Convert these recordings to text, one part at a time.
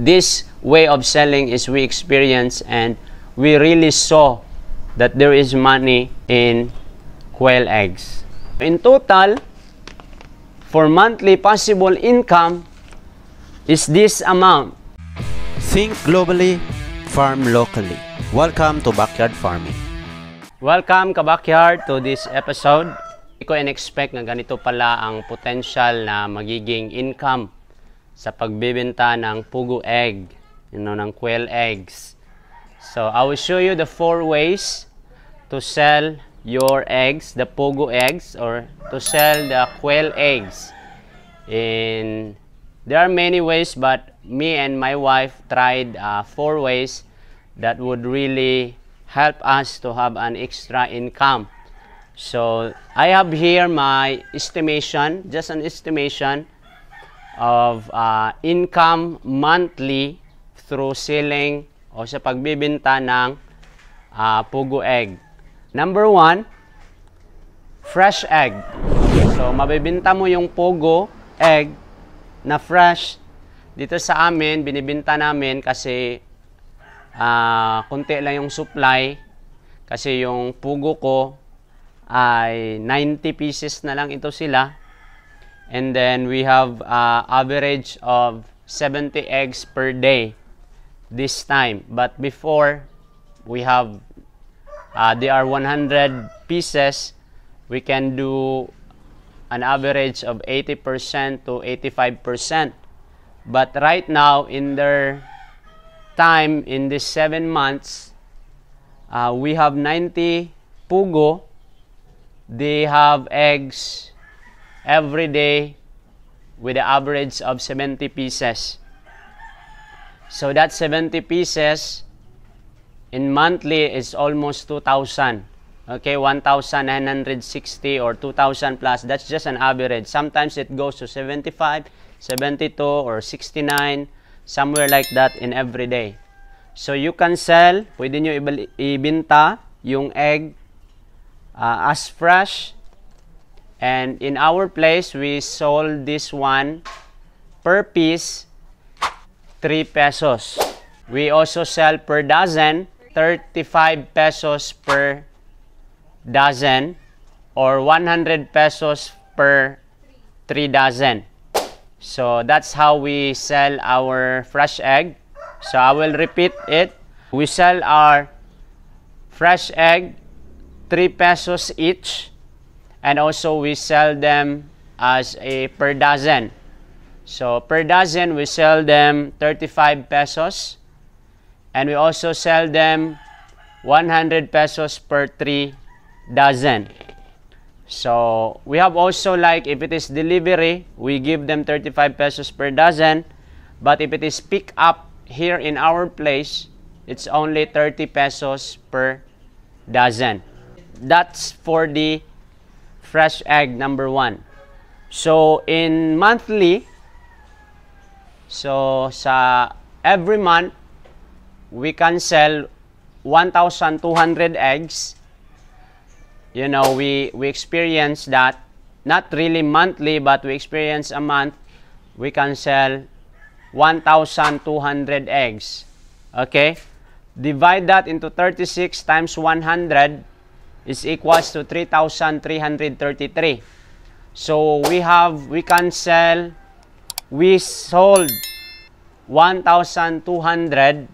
this way of selling is we experience, and we really saw that there is money in quail eggs. In total, for monthly possible income is this amount. Think globally, farm locally. Welcome to Backyard Farming. Welcome ka Backyard to this episode. Hindi ko in-expect na ganito pala ang potential na magiging income sa pagbibenta ng pugo egg, ng quail eggs. So, I will show you the 4 ways to sell your eggs, the pugo eggs, or to sell the quail eggs. And there are many ways, but me and my wife tried 4 ways that would really help us to have an extra income. So, I have here my estimation, just an estimation of income monthly through selling o sa pagbibenta ng pugo egg. Number 1, fresh egg. So, mabibenta mo yung pugo egg na fresh. Dito sa amin, binibenta namin kasi kunti lang yung supply. Kasi yung pugo ko ay 90 pieces na lang ito sila. And then we have average of 70 eggs per day this time. But before, we have they are 100 pieces. We can do an average of 80% to 85%. But right now, in their time, in this 7 months, we have 90 pugo. They have eggs every day with an average of 70 pieces. So that 70 pieces in monthly is almost 2,000. Okay, 1,960 or 2,000 plus. That's just an average. Sometimes it goes to 75, 72 or 69, somewhere like that in every day. So you can sell, pwede nyo ibenta yung egg as fresh. And in our place, we sold this one per piece 3 pesos. We also sell per dozen 35 pesos per dozen or 100 pesos per 3 dozen. So that's how we sell our fresh egg. So I will repeat it. We sell our fresh egg 3 pesos each, and also we sell them as a per dozen. So per dozen we sell them 35 pesos, and we also sell them 100 pesos per 3 dozen. So we have also, like, if it is delivery, we give them 35 pesos per dozen, but if it is pick up here in our place, it's only 30 pesos per dozen. That's for the fresh egg number 1. So in monthly, so sa every month, we can sell 1,200 eggs. You know, we experience that, not really monthly, but we experience a month, we can sell 1,200 eggs. Okay? Divide that into 36 times 100 is equals to 3,333. So we sold 1,200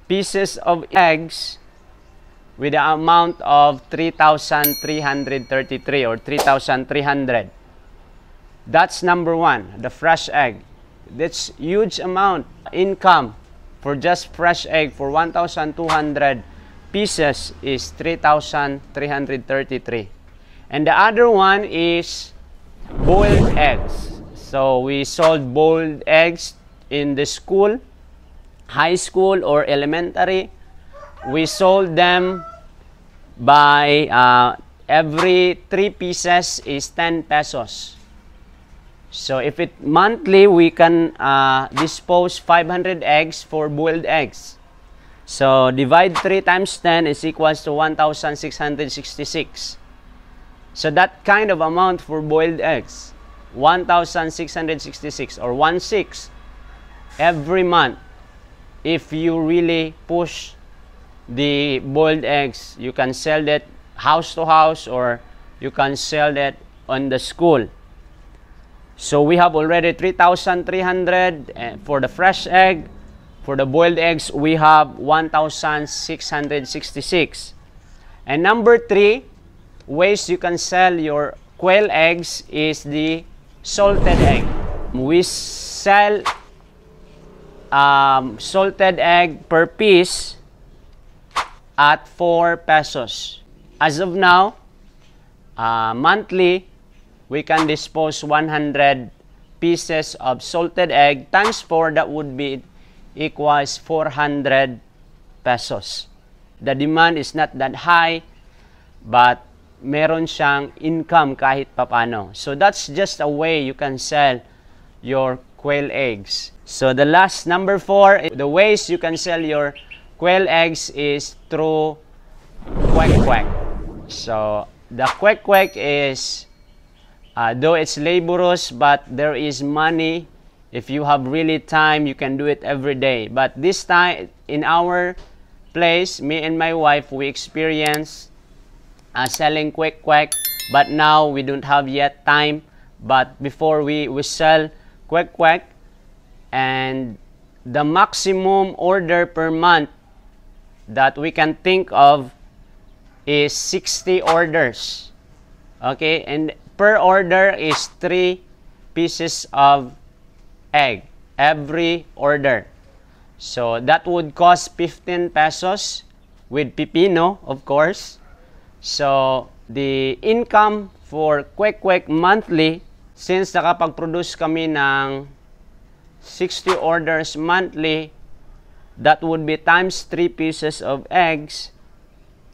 pieces of eggs with the amount of 3,333 or 3,300. That's number 1, the fresh egg. That's huge amount income for just fresh egg. For 1,200 pieces is 3,333. And the other one is boiled eggs. So we sold boiled eggs in the school, high school or elementary. We sold them by every 3 pieces is 10 pesos. So if it monthly, we can dispose 500 eggs for boiled eggs. So divide 3 times 10 is equals to 1,666. So that kind of amount for boiled eggs, 1,666 or 1/6 every month. If you really push the boiled eggs, you can sell that house to house, or you can sell that on the school. So we have already 3,300 for the fresh egg. For the boiled eggs, we have 1,666. And number 3, ways you can sell your quail eggs is the salted egg. We sell salted egg per piece at 4 pesos. As of now, monthly, we can dispose 100 pieces of salted egg times 4, that would be equals 400 pesos. The demand is not that high, but meron siyang income kahit papano. So that's just a way you can sell your quail eggs. So the last, number 4, the ways you can sell your quail eggs is through Quack Quack. So the Quack Quack is, though it's laborious, but there is money. If you have really time, you can do it every day. But this time, in our place, me and my wife, we experience selling Quack Quack, but now we don't have yet time. But before we sell Quack Quack, and the maximum order per month that we can think of is 60 orders. Okay, and per order is 3 pieces of egg every order. So that would cost 15 pesos with pipino, of course. So the income for Quack Quack monthly, since nakapag-produce kami ng 60 orders monthly, that would be times 3 pieces of eggs,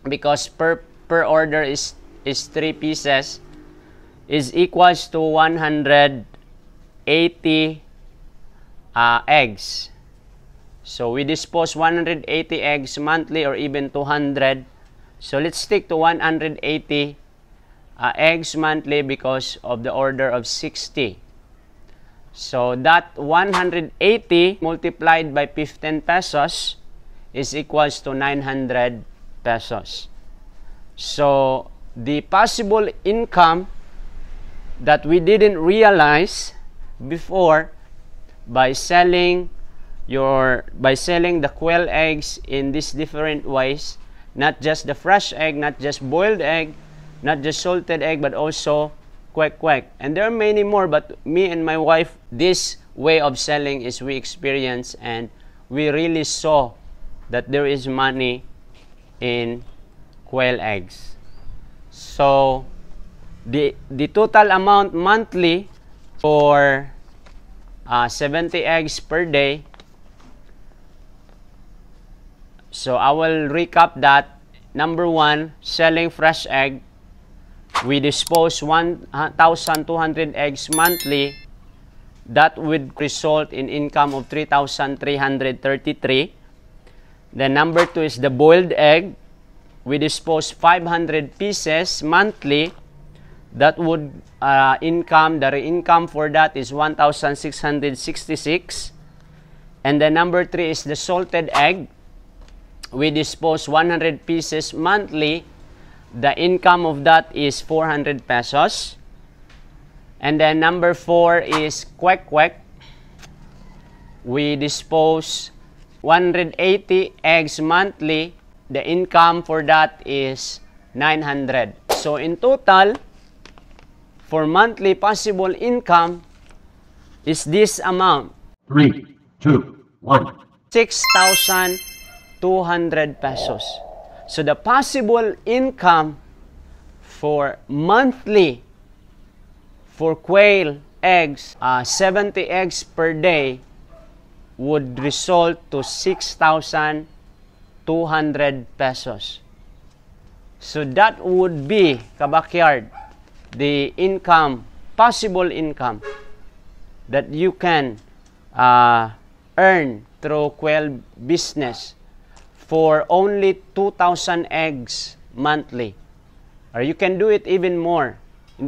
because per order is 3 pieces, is equals to 180 eggs. So we dispose 180 eggs monthly, or even 200. So let's stick to 180 eggs monthly because of the order of 60. So that 180 multiplied by 15 pesos is equals to 900 pesos. So the possible income that we didn't realize before by selling the quail eggs in these different ways, not just the fresh egg, not just boiled egg, not just salted egg, but also Quack Quack. And there are many more, but me and my wife, this way of selling is we experienced, and we really saw that there is money in quail eggs. So the total amount monthly for 70 eggs per day. So I will recap that. Number 1, selling fresh egg. We dispose 1,200 eggs monthly. That would result in income of 3,333. Then number 2 is the boiled egg. We dispose 500 pieces monthly. That would the income for that is 1,666. And then number 3 is the salted egg. We dispose 100 pieces monthly. The income of that is 400 pesos. And then number 4 is Quack Quack. We dispose 180 eggs monthly. The income for that is 900. So in total, for monthly possible income is this amount. 3, 2, 1. 6,200 pesos. So the possible income for monthly for quail eggs, 70 eggs per day, would result to 6,200 pesos. So that would be, kabackyard, the income, possible income that you can earn through quail business for only 2,000 eggs monthly. Or you can do it even more.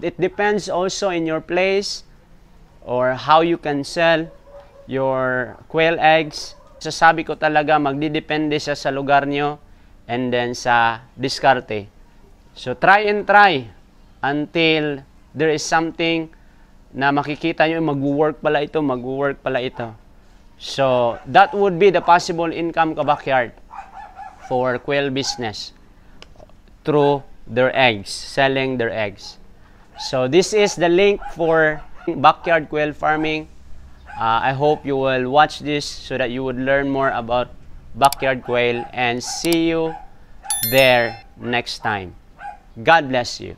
It depends also in your place or how you can sell. your quail eggs. Sasabi ko talaga, magdidepende siya sa lugar nyo and then sa diskarte. So, try and try until there is something na makikita nyo, mag-work pala ito, mag-work pala ito. So, that would be the possible income ka-backyard for quail business through their eggs, selling their eggs. So, this is the link for backyard quail farming. I hope you will watch this so that you would learn more about backyard quail, and see you there next time. God bless you.